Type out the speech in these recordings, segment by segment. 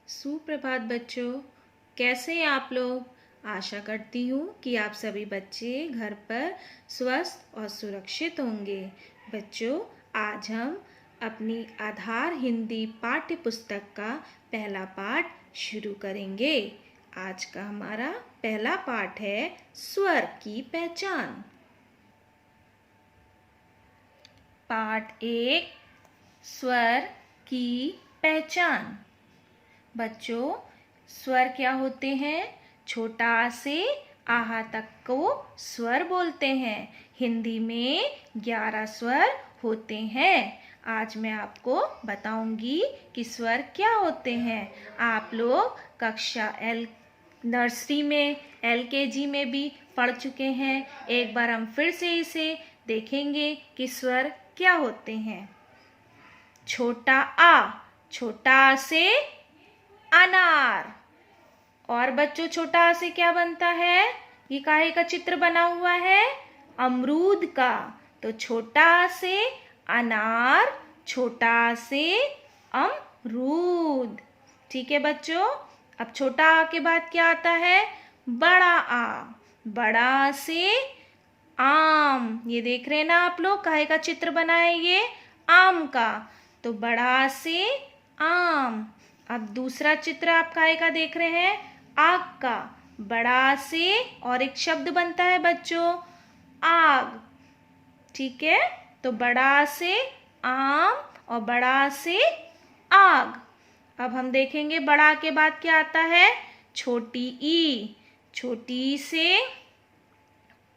सुप्रभात बच्चों, कैसे हैं आप लोग। आशा करती हूँ कि आप सभी बच्चे घर पर स्वस्थ और सुरक्षित होंगे। बच्चों, आज हम अपनी आधार हिंदी पाठ्य पुस्तक का पहला पाठ शुरू करेंगे। आज का हमारा पहला पाठ है स्वर की पहचान। पाठ 1, स्वर की पहचान। बच्चों, स्वर क्या होते हैं? छोटा आ से आहा तक को स्वर बोलते हैं। हिंदी में 11 स्वर होते हैं। आज मैं आपको बताऊंगी कि स्वर क्या होते हैं। आप लोग कक्षा नर्सरी में, LKG में भी पढ़ चुके हैं। एक बार हम फिर से इसे देखेंगे कि स्वर क्या होते हैं। छोटा आ से अनार। और बच्चों, छोटा आ से क्या बनता है? ये काहे का चित्र बना हुआ है? अमरूद का। तो छोटा आ से अनार, छोटा आ से अमरूद। ठीक है बच्चों। अब छोटा आ के बाद क्या आता है? बड़ा आ। बड़ा आ से आम। ये देख रहे हैं ना आप लोग, काहे का चित्र बना है ये? आम का। तो बड़ा आ से आम। अब दूसरा चित्र आप काहे का देख रहे हैं? आग का। बड़ा आ से और एक शब्द बनता है बच्चों, आग। ठीक है। तो बड़ा आ से आम और बड़ा आ से आग। अब हम देखेंगे बड़ा के बाद क्या आता है? छोटी ई। छोटी ई से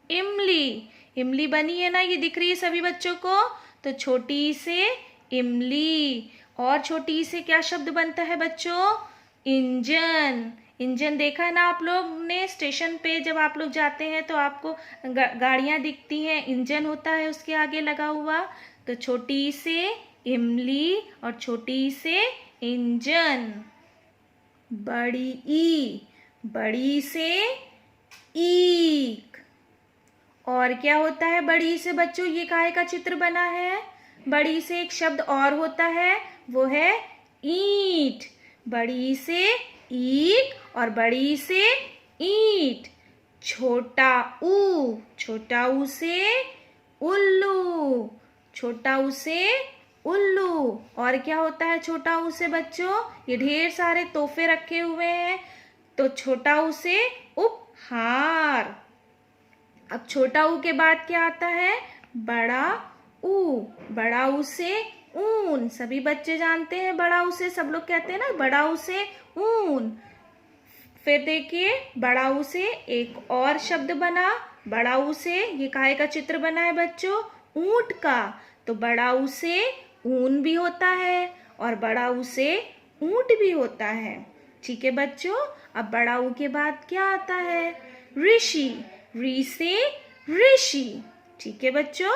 इमली। इमली बनी है ना, ये दिख रही है सभी बच्चों को। तो छोटी ई से इमली। और छोटी ई से क्या शब्द बनता है बच्चों? इंजन। इंजन देखा है ना आप लोग ने स्टेशन पे, जब आप लोग जाते हैं तो आपको गाड़ियां दिखती हैं, इंजन होता है उसके आगे लगा हुआ। तो छोटी ई से इमली और छोटी ई से इंजन। बड़ी ई। बड़ी से ईक। और क्या होता है बड़ी से बच्चों? ये काहे का चित्र बना है? बड़ी से एक शब्द और होता है, वो है ईंट। बड़ी से ईक और बड़ी से ईंट। छोटा ऊ। छोटा ऊ से उल्लू। छोटा ऊ से उल्लू। और क्या होता है छोटा ऊ से बच्चों? ये ढेर सारे तोहफे रखे हुए हैं। तो छोटा ऊ से उपहार। अब छोटा ऊ के बाद क्या आता है? बड़ा ऊ। बड़ा ऊ से ऊन। सभी बच्चे जानते हैं बड़ा ऊ से, सब लोग कहते हैं ना बड़ा ऊ से ऊन। फिर देखिए बड़ा ऊ से एक और शब्द बना। बड़ा ऊ से ये काहे का चित्र बना है बच्चों? ऊंट का। तो बड़ा ऊ से ऊन भी होता है और बड़ा ऊ से ऊंट भी होता है। ठीक है बच्चों। अब बड़ा ऊ के बाद क्या आता है? ऋषि। री से ऋषि। ठीक है बच्चों।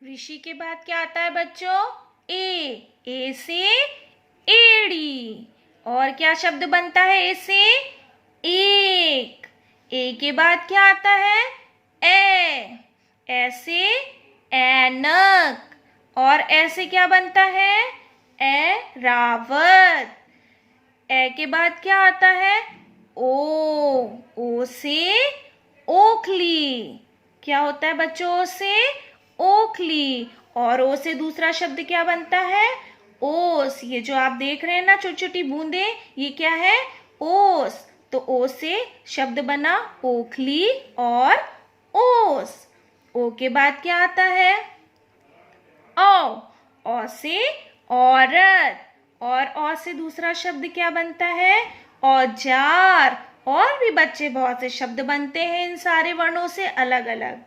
ऋषि के बाद क्या आता है बच्चों? ए से एड़ी। और क्या शब्द बनता है ए से? एक। ए के बाद क्या आता है? ए से ऐनक। और ऐसे क्या बनता है? रावत। ए के बाद क्या आता है? ओ से ओखली। क्या होता है बच्चों ओ से? ओखली। और ओ से दूसरा शब्द क्या बनता है? ओस। ये जो आप देख रहे हैं ना छोटी छोटी बूंदे, ये क्या है? ओस। तो ओ से शब्द बना ओखली और ओस। ओ के बाद क्या आता है? ओ से औरत। और औ से दूसरा शब्द क्या बनता है? औजार। और भी बच्चे बहुत से शब्द बनते हैं इन सारे वर्णों से अलग अलग।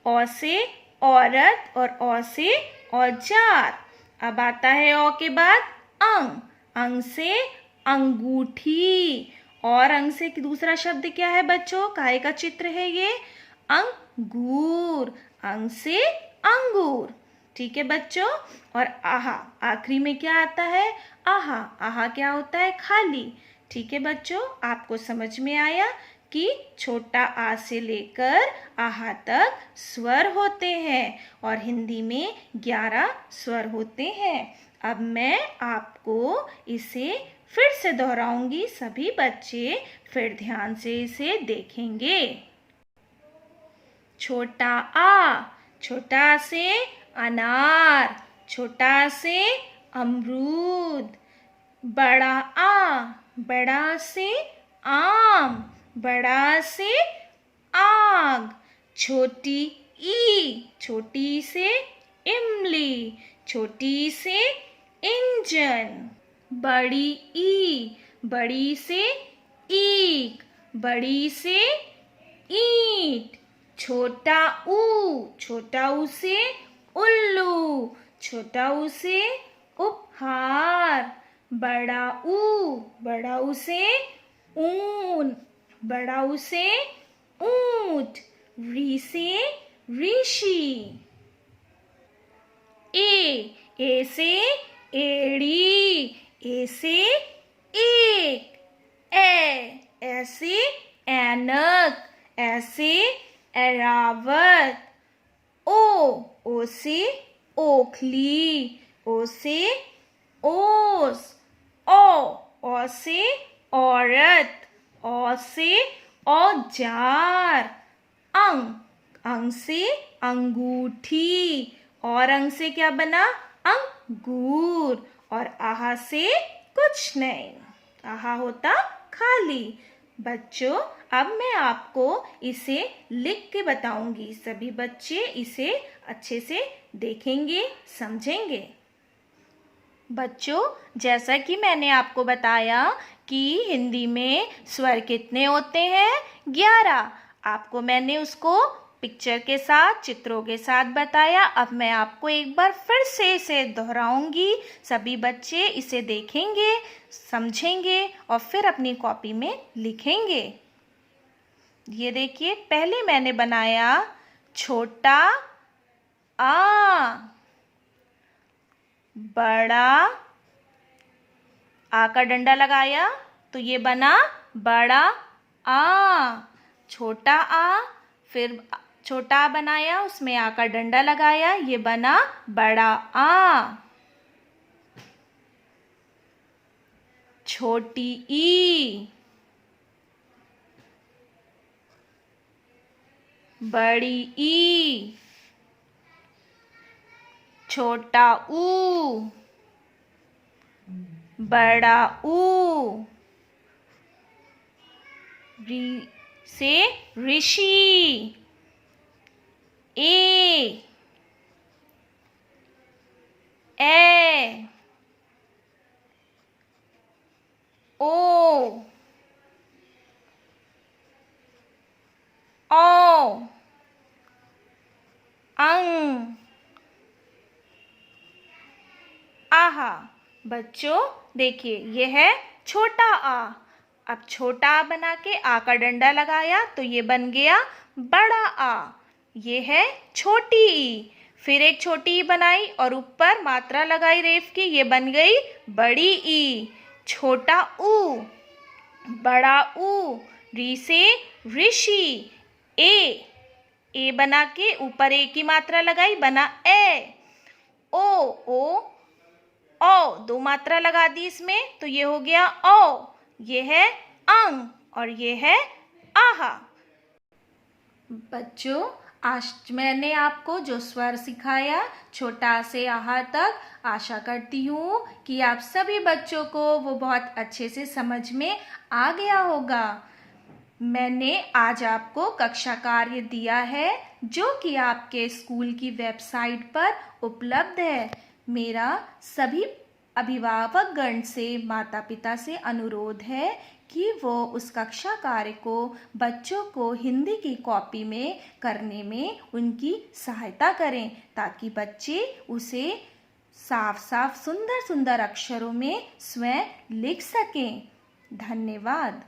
औ से औरत और औ से औजार। अब आता है औ के बाद अंग। अंग से अंगूठी। और अंग से दूसरा शब्द क्या है बच्चों? काहे का चित्र है ये? अंगूर। अंग से अंगूर। ठीक है बच्चों। और आहा, आखिरी में क्या आता है? आहा। आहा क्या होता है? खाली। ठीक है बच्चों, आपको समझ में आया कि छोटा आ से लेकर आहा तक स्वर होते हैं और हिंदी में 11 स्वर होते हैं। अब मैं आपको इसे फिर से दोहराऊंगी, सभी बच्चे फिर ध्यान से इसे देखेंगे। छोटा आ, छोटा से अनार, छोटा से अमरूद। बड़ा आ, बड़ा से आम, बड़ा से आग। छोटी ई, छोटी से इमली, छोटी से इंजन। बड़ी ई, बड़ी से ईख, बड़ी से ईंट। छोटा ऊ, छोटा ऊ से उल्लू, छोटा ऊ से उपहार। बड़ा ऊ से ऊन, बड़ा ऊ से ऊंट। री से ऋषि। ए से एड़ी, ए से एक। ए से ऐनक, ऐसे ऐरावत। ओ से ओखली, ओ से ओस। ओ से औरत, औ से औजार। अंग से अंगूठी, और अंग से क्या बना? अंगूर। और आहा से कुछ नहीं, आहा होता खाली। बच्चों, अब मैं आपको इसे लिख के बताऊंगी, सभी बच्चे इसे अच्छे से देखेंगे, समझेंगे। बच्चों, जैसा कि मैंने आपको बताया कि हिंदी में स्वर कितने होते हैं? 11। आपको मैंने उसको पिक्चर के साथ, चित्रों के साथ बताया। अब मैं आपको एक बार फिर से इसे दोहराऊंगी, सभी बच्चे इसे देखेंगे, समझेंगे और फिर अपनी कॉपी में लिखेंगे। ये देखिए, पहले मैंने बनाया छोटा आ, बड़ा आ का डंडा लगाया तो ये बना बड़ा आ। छोटा आ, फिर छोटा आ बनाया, उसमें आ का डंडा लगाया, ये बना बड़ा आ। छोटी ई, बड़ी ई। छोटा ऊ, बड़ा ऊ। री से ऋषि। ए ओ अंग आहा। बच्चों देखिए, ये है छोटा आ। अब छोटा आ बना के आ का डंडा लगाया तो ये बन गया बड़ा आ। ये है छोटी ई। फिर एक छोटी ई बनाई और ऊपर मात्रा लगाई रेफ की, ये बन गई बड़ी ई। छोटा ऊ, बड़ा ऊ। री से ऋषि। ए बना के ऊपर ए की मात्रा लगाई, बना ए। ओ दो मात्रा लगा दी इसमें तो ये हो गया ओ। ये है अंग और ये है आहा। बच्चों, आज मैंने आपको जो स्वर सिखाया छोटा से आहा तक, आशा करती हूँ कि आप सभी बच्चों को वो बहुत अच्छे से समझ में आ गया होगा। मैंने आज आपको कक्षा कार्य दिया है जो कि आपके स्कूल की वेबसाइट पर उपलब्ध है। मेरा सभी अभिभावक गण से, माता पिता से अनुरोध है कि वो उस कक्षा कार्य को बच्चों को हिंदी की कॉपी में करने में उनकी सहायता करें, ताकि बच्चे उसे साफ साफ सुंदर सुंदर अक्षरों में स्वयं लिख सकें। धन्यवाद।